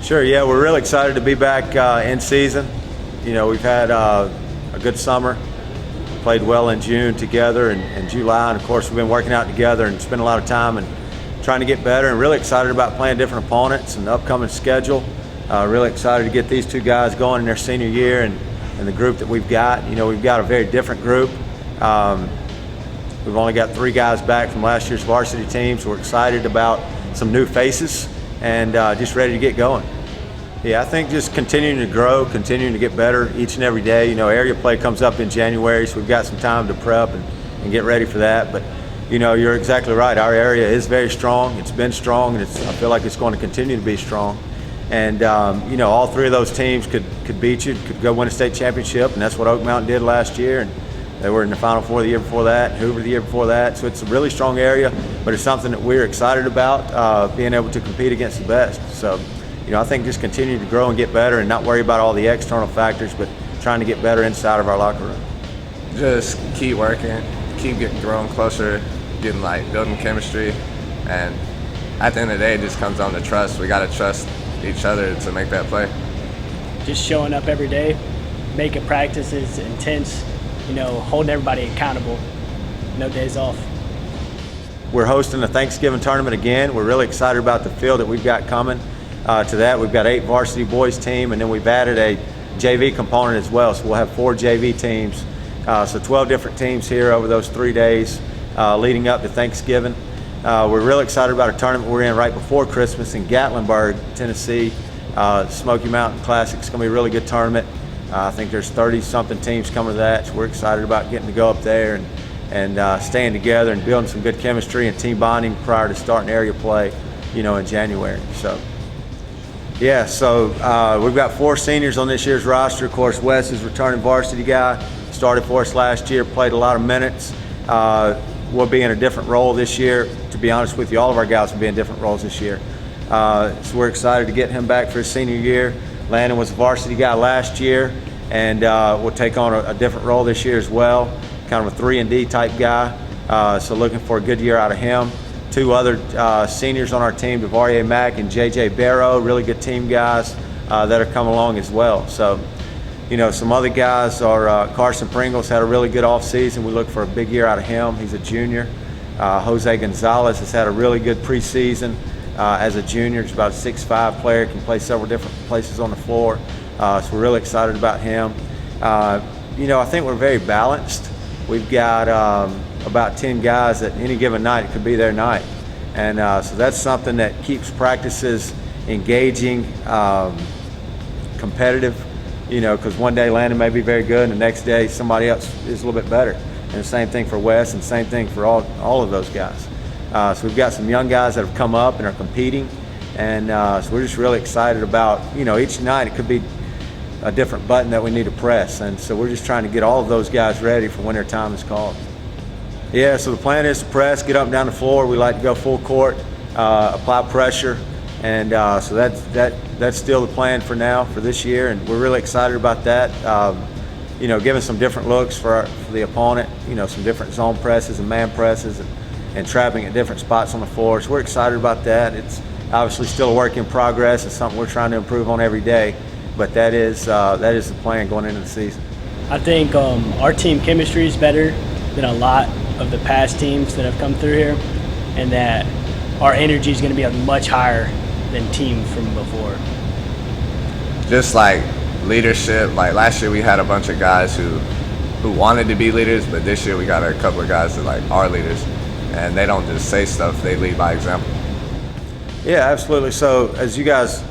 Sure, yeah, we're really excited to be back in season. You know, we've had a good summer, played well in June together and July, and of course we've been working out together and spent a lot of time and trying to get better, and really excited about playing different opponents and the upcoming schedule. Really excited to get these two guys going in their senior year and the group that we've got. You know, we've got a very different group. We've only got 3 guys back from last year's varsity team, so we're excited about some new faces and just ready to get going. Yeah, I think just continuing to grow, continuing to get better each and every day. You know, area play comes up in January, so we've got some time to prep and get ready for that. But, you know, you're exactly right. Our area is very strong. It's been strong, and I feel like it's going to continue to be strong. And, you know, all 3 of those teams could beat you, could go win a state championship, and that's what Oak Mountain did last year. And they were in the Final Four the year before that, Hoover the year before that. So it's a really strong area, but it's something that we're excited about, being able to compete against the best. So, you know, I think just continue to grow and get better and not worry about all the external factors, but trying to get better inside of our locker room. Just keep working, keep growing closer, building chemistry, and at the end of the day, it just comes down to trust. We got to trust each other to make that play. Just showing up every day, making practices intense, you know, holding everybody accountable, no days off. We're hosting a Thanksgiving tournament again. We're really excited about the field that we've got coming. To that, we've got 8 varsity boys team, and then we've added a JV component as well. So we'll have 4 JV teams. So 12 different teams here over those 3 days leading up to Thanksgiving. We're really excited about a tournament we're in right before Christmas in Gatlinburg, Tennessee. Smoky Mountain Classic. It's going to be a really good tournament. I think there's 30-something teams coming to that, so we're excited about getting to go up there and staying together and building some good chemistry and team bonding prior to starting area play, you know, in January. So. Yeah, so we've got 4 seniors on this year's roster. Of course, Wes is returning varsity guy, started for us last year, played a lot of minutes. We'll be in a different role this year. To be honest with you, all of our guys will be in different roles this year. So we're excited to get him back for his senior year. Landen was a varsity guy last year, and we'll take on a different role this year as well, kind of a 3-and-D type guy. So looking for a good year out of him. 2 other seniors on our team, Devarier Mack and JJ Barrow, really good team guys that are coming along as well. So, you know, some other guys are Carson Pringles had a really good offseason. We look for a big year out of him. He's a junior. Jose Gonzalez has had a really good preseason as a junior. He's about a 6'5" player, can play several different places on the floor. So we're really excited about him. You know, I think we're very balanced. We've got about 10 guys at any given night. It could be their night. And so that's something that keeps practices engaging, competitive, you know, because one day Landen may be very good and the next day somebody else is a little bit better. And the same thing for Wes and same thing for all of those guys. So we've got some young guys that have come up and are competing. And so we're just really excited about, you know, each night it could be a different button that we need to press. And so we're just trying to get all of those guys ready for when their time is called. Yeah, so the plan is to press, get up and down the floor. We like to go full court, apply pressure, and so that's still the plan for now, for this year, and we're really excited about that. You know, giving some different looks for the opponent, you know, some different zone presses and man presses and trapping at different spots on the floor. So we're excited about that. It's obviously still a work in progress. It's something we're trying to improve on every day, but that is the plan going into the season. I think our team chemistry is better than a lot of the past teams that have come through here, and that our energy is going to be much higher than teams from before. Just like leadership, like last year we had a bunch of guys who wanted to be leaders, but this year we got a couple of guys that like are leaders, and they don't just say stuff, they lead by example. Yeah, absolutely. So as you guys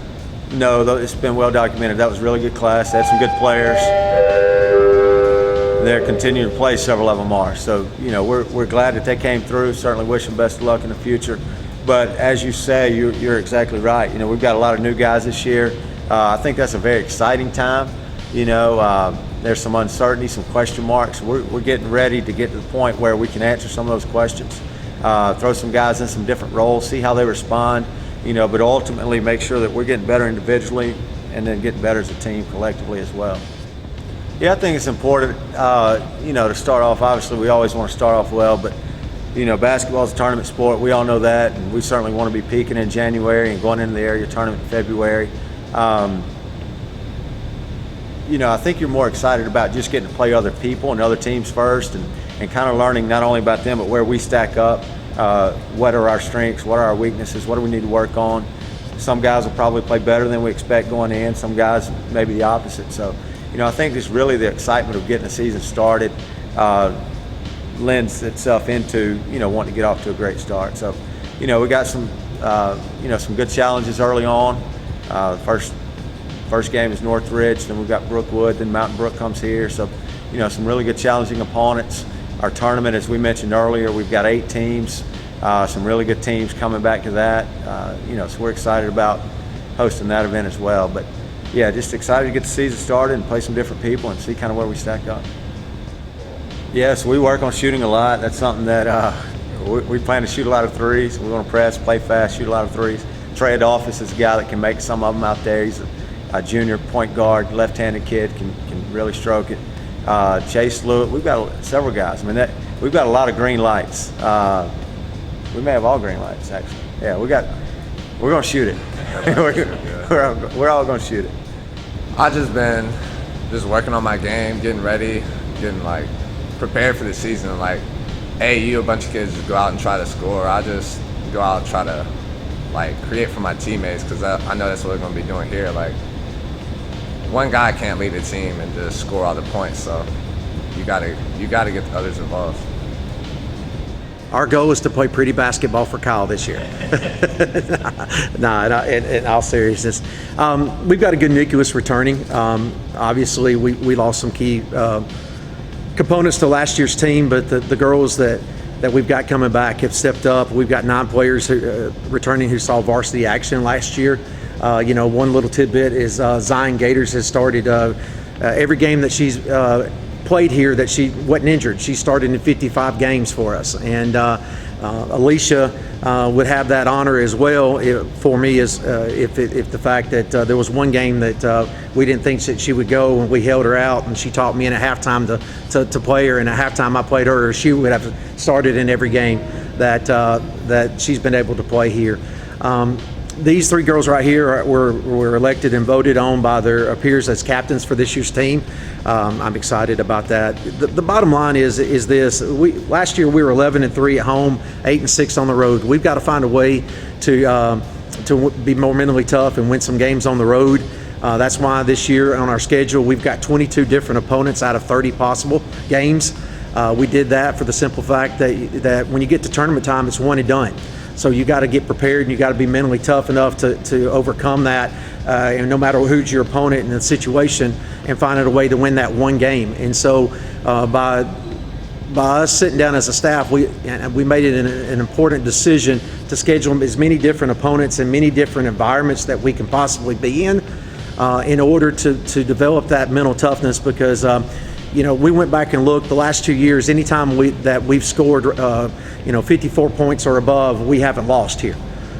know, it's been well documented, that was a really good class. They had some good players. They're continuing to play, several of them are. So, you know, we're glad that they came through. Certainly wish them best of luck in the future. But as you say, you're exactly right. You know, we've got a lot of new guys this year. I think that's a very exciting time. You know, there's some uncertainty, some question marks. We're getting ready to get to the point where we can answer some of those questions. Throw some guys in some different roles, see how they respond. You know, but ultimately make sure that we're getting better individually and then getting better as a team collectively as well. Yeah, I think it's important, you know, to start off. Obviously, we always want to start off well, but, you know, basketball is a tournament sport. We all know that, and we certainly want to be peaking in January and going into the area tournament in February. I think you're more excited about just getting to play other people and other teams first, and kind of learning not only about them, but where we stack up, what are our strengths, what are our weaknesses, what do we need to work on. Some guys will probably play better than we expect going in, some guys maybe the opposite. So, I think it's really the excitement of getting the season started lends itself into, wanting to get off to a great start. So, we got some good challenges early on. First game is Northridge, then we've got Brookwood, then Mountain Brook comes here. So, some really good challenging opponents. Our tournament, as we mentioned earlier, we've got 8 teams, some really good teams coming back to that. So we're excited about hosting that event as well. But yeah, just excited to get the season started and play some different people and see kind of where we stack up. Yes, we work on shooting a lot. That's something that we plan to shoot a lot of threes. We're going to press, play fast, shoot a lot of threes. Trey Adolphus is a guy that can make some of them out there. He's a junior point guard, left-handed kid, can really stroke it. Chase Lewis, we've got several guys. We've got a lot of green lights. We may have all green lights, actually. Yeah, we're going to shoot it. we're all going to shoot it. I've just been working on my game, getting ready, getting prepared for the season. AAU, a bunch of kids just go out and try to score. I just go out and try to create for my teammates, because I know that's what we're going to be doing here. One guy can't lead a team and just score all the points, so you gotta get the others involved. Our goal is to play pretty basketball for Kyle this year. No, in all seriousness. We've got a good nucleus returning. Obviously, we lost some key components to last year's team, but the girls that we've got coming back have stepped up. We've got 9 players returning who saw varsity action last year. One little tidbit is Zyon Gaiters has started every game that she's played here that she wasn't injured. She started in 55 games for us, and Alecia would have that honor as well for me, if the fact that there was one game that we didn't think that she would go, and we held her out, and she taught me in a halftime to play her, and at halftime I played her. She would have started in every game that she's been able to play here. These 3 girls right here were elected and voted on by their peers as captains for this year's team. I'm excited about that. The bottom line is this: last year we were 11-3 at home, 8-6 on the road. We've got to find a way to be more mentally tough and win some games on the road. That's why this year on our schedule we've got 22 different opponents out of 30 possible games. We did that for the simple fact that when you get to tournament time, it's one and done. So you got to get prepared, and you got to be mentally tough enough to overcome that, and no matter who's your opponent in the situation, and find a way to win that one game. And so by us sitting down as a staff, we made it an important decision to schedule as many different opponents and many different environments that we can possibly be in order to develop that mental toughness, because we went back and looked the last 2 years. Anytime we've scored 54 points or above, we haven't lost here.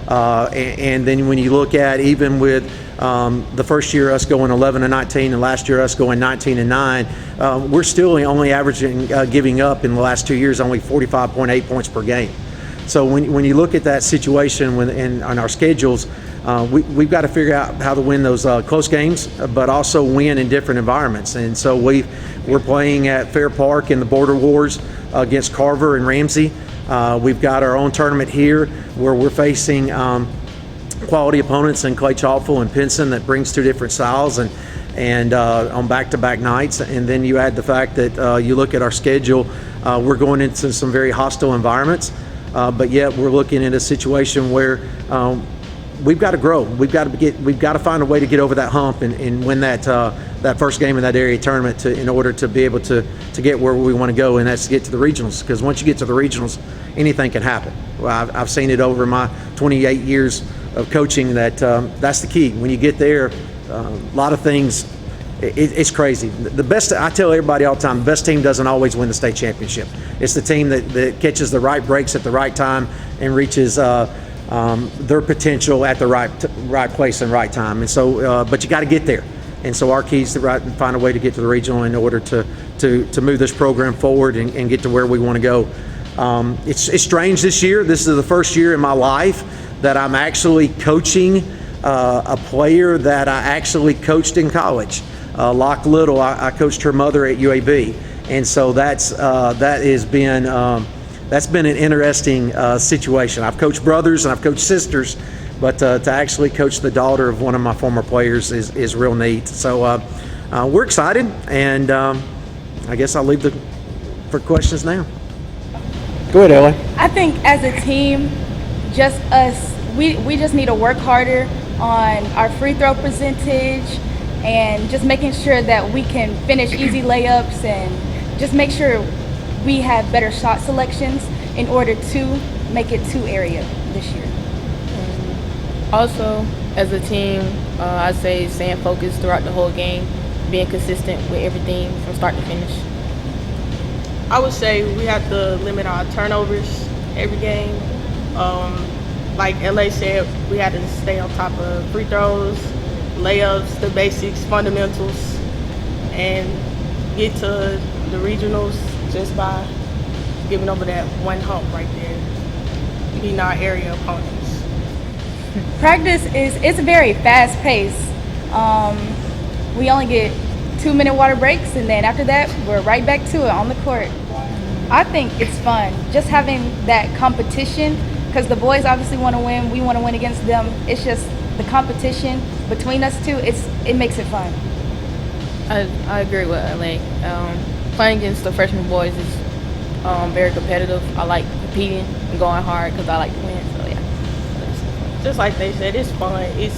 And then when you look at even with the first year us going 11-19 and last year us going 19-9, we're still only averaging giving up in the last 2 years only 45.8 points per game. So when you look at that situation on our schedules, we've got to figure out how to win those close games, but also win in different environments. And so we're playing at Fair Park in the Border Wars against Carver and Ramsey. We've got our own tournament here where we're facing quality opponents in Clay Chalkful and Pinson that brings 2 different styles and on back-to-back nights. And then you add the fact that you look at our schedule, we're going into some very hostile environments, but yet we're looking at a situation where we've got to grow. We've got to find a way to get over that hump and win that first game in that area tournament in order to be able to get where we want to go, and that's to get to the regionals. Because once you get to the regionals, anything can happen. Well, I've seen it over my 28 years of coaching that that's the key. When you get there, a lot of things. It's crazy. The best, I tell everybody all the time, the best team doesn't always win the state championship. It's the team that catches the right breaks at the right time and reaches their potential at the right place and right time. And so, but you got to get there. And so our key is to find a way to get to the regional in order to move this program forward and get to where we want to go. It's strange this year. This is the first year in my life that I'm actually coaching a player that I actually coached in college. Locke Little, I coached her mother at UAB, and so that has been that's been an interesting situation. I've coached brothers and I've coached sisters, but to actually coach the daughter of one of my former players is real neat. So we're excited, and I guess I'll leave for questions now. Go ahead, Ellie. I think as a team, just us, we just need to work harder on our free throw percentage and just making sure that we can finish easy layups and just make sure we have better shot selections in order to make it to area this year. Also, as a team, I'd say staying focused throughout the whole game, being consistent with everything from start to finish. I would say we have to limit our turnovers every game. Like LA said, we had to stay on top of free throws, layups, the basics, fundamentals, and get to the regionals just by giving over that one hump right there, beating our area opponents. Practice it's very fast paced. We only get 2-minute water breaks, and then after that, we're right back to it on the court. I think it's fun, just having that competition, because the boys obviously want to win, we want to win against them. It's just the competition between us two, it makes it fun. I agree with LA. Playing against the freshman boys is very competitive. I like competing and going hard because I like to win, so yeah. Just like they said, it's fun. It's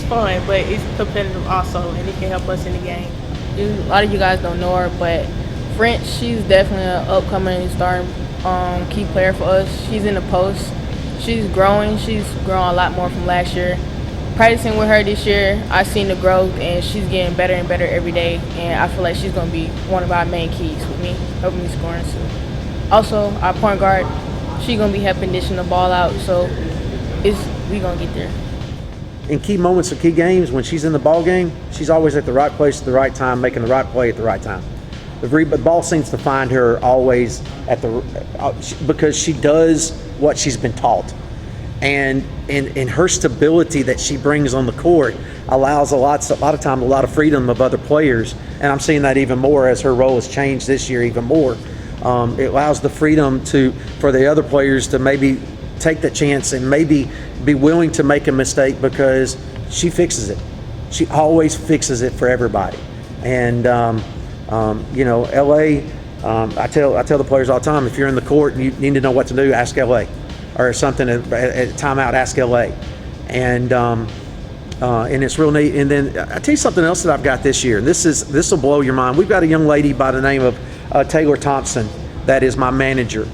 fun, but it's competitive also, and it can help us in the game. A lot of you guys don't know her, but French, she's definitely an upcoming starting key player for us. She's in the post. She's growing. She's grown a lot more from last year. Practicing with her this year, I've seen the growth, and she's getting better and better every day. And I feel like she's going to be one of our main keys with me, helping me scoring too. Also, our point guard, she's going to be helping dishing the ball out. So we going to get there. In key moments of key games, when she's in the ball game, she's always at the right place at the right time, making the right play at the right time. The ball seems to find her always at because she does what she's been taught, and her stability that she brings on the court allows a lot of time, a lot of freedom of other players, and I'm seeing that even more as her role has changed this year even more. It allows the freedom for the other players to maybe take that chance and maybe be willing to make a mistake because she fixes it. She always fixes it for everybody. And LA, I tell the players all the time, if you're in the court and you need to know what to do, ask LA, or something at timeout, ask LA. And it's real neat. And then I tell you something else that I've got this year. This will blow your mind. We've got a young lady by the name of Taylor Thompson that is my manager.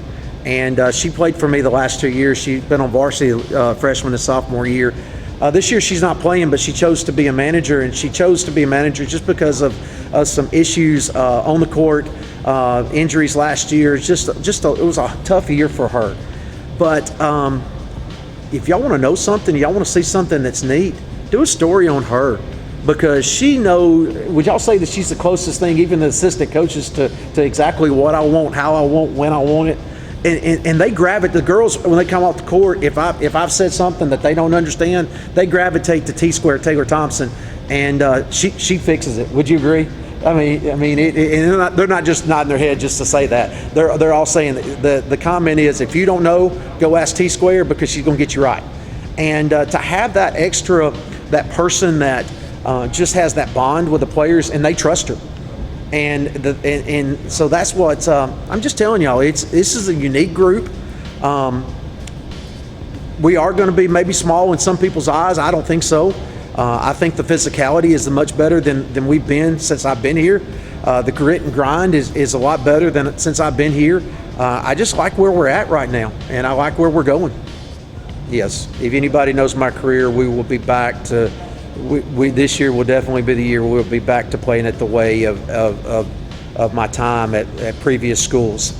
And she played for me the last 2 years. She's been on varsity freshman and sophomore year. This year she's not playing, but she chose to be a manager, and she chose to be a manager just because of some issues on the court, injuries last year. It was a tough year for her. But if y'all want to know something, y'all want to see something that's neat, do a story on her, because she knows. Would y'all say that she's the closest thing, even the assistant coaches, to exactly what I want, how I want, when I want it. And they gravitate. The girls, when they come off the court, if I've said something that they don't understand, they gravitate to T-Square Taylor Thompson, and she fixes it. Would you agree? I mean, they're not just nodding their head just to say that. They're all saying that the comment is, if you don't know, go ask T-Square, because she's going to get you right. And to have that extra, that person that just has that bond with the players, and they trust her. And so that's what I'm just telling y'all. This is a unique group. We are going to be maybe small in some people's eyes. I don't think so. I think the physicality is much better than we've been since I've been here. The grit and grind is a lot better than since I've been here. I just like where we're at right now, and I like where we're going. Yes, if anybody knows my career, we will be back to. This year will definitely be the year we'll be back to playing it the way of my time at previous schools.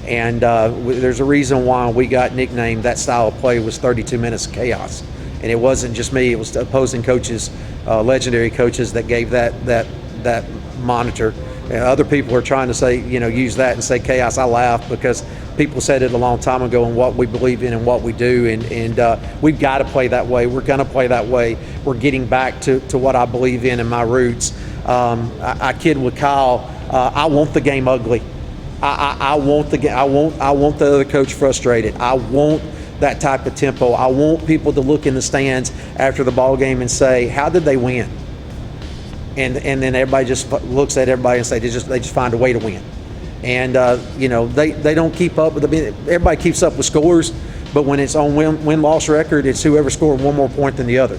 And there's a reason why we got nicknamed, that style of play was 32 minutes of chaos. And it wasn't just me, it was the opposing coaches, legendary coaches that gave that monitor. And other people are trying to say, use that and say chaos. I laugh because people said it a long time ago, and what we believe in and what we do, and we've got to play that way. We're going to play that way. We're getting back to what I believe in and my roots. I kid with Kyle. I want the game ugly. I want the other coach frustrated. I want that type of tempo. I want people to look in the stands after the ball game and say, how did they win? And then everybody just looks at everybody and say they just find a way to win. And they don't keep up with everybody keeps up with scores, but when it's on win-loss record, it's whoever scored one more point than the other.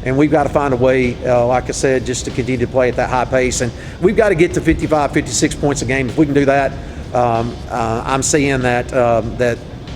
And we've got to find a way, like I said, just to continue to play at that high pace. And we've got to get to 55, 56 points a game. If we can do that, I'm seeing that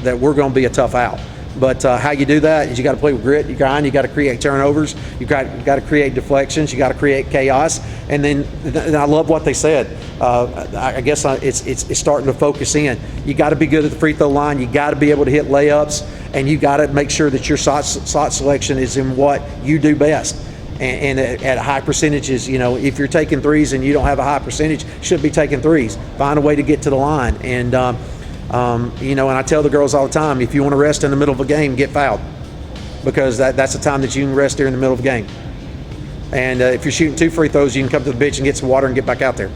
we're going to be a tough out. But how you do that is you got to play with grit, you grind, you got to create turnovers, you got to create deflections, you got to create chaos. And then I love what they said. I guess it's starting to focus in. You got to be good at the free throw line. You got to be able to hit layups, and you got to make sure that your shot selection is in what you do best. And at high percentages, if you're taking threes and you don't have a high percentage, you shouldn't be taking threes. Find a way to get to the line. And and I tell the girls all the time, if you want to rest in the middle of a game, get fouled, because that's the time that you can rest there in the middle of a game. And if you're shooting 2 free throws, you can come to the bench and get some water and get back out there,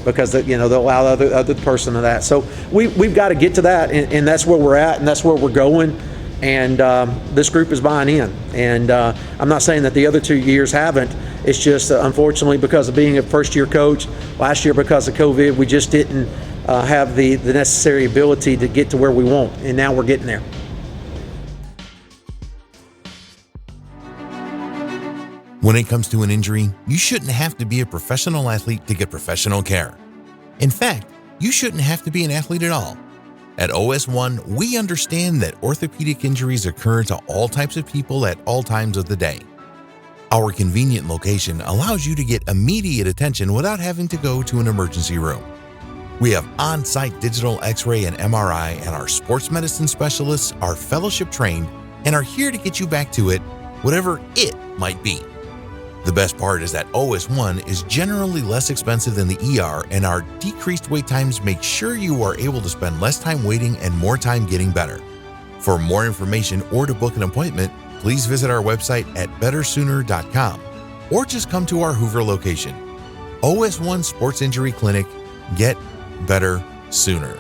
because they'll allow the other person to that. So we've got to get to that, and that's where we're at, and that's where we're going. And this group is buying in. And I'm not saying that the other 2 years haven't. It's just unfortunately, because of being a first-year coach, last year because of COVID, we just didn't have the necessary ability to get to where we want, and now we're getting there. When it comes to an injury, you shouldn't have to be a professional athlete to get professional care. In fact, you shouldn't have to be an athlete at all. At OS1, we understand that orthopedic injuries occur to all types of people at all times of the day. Our convenient location allows you to get immediate attention without having to go to an emergency room. We have on-site digital X-ray and MRI, and our sports medicine specialists are fellowship trained and are here to get you back to it, whatever it might be. The best part is that OS1 is generally less expensive than the ER, and our decreased wait times make sure you are able to spend less time waiting and more time getting better. For more information or to book an appointment, please visit our website at bettersooner.com or just come to our Hoover location. OS1 Sports Injury Clinic. Get better sooner.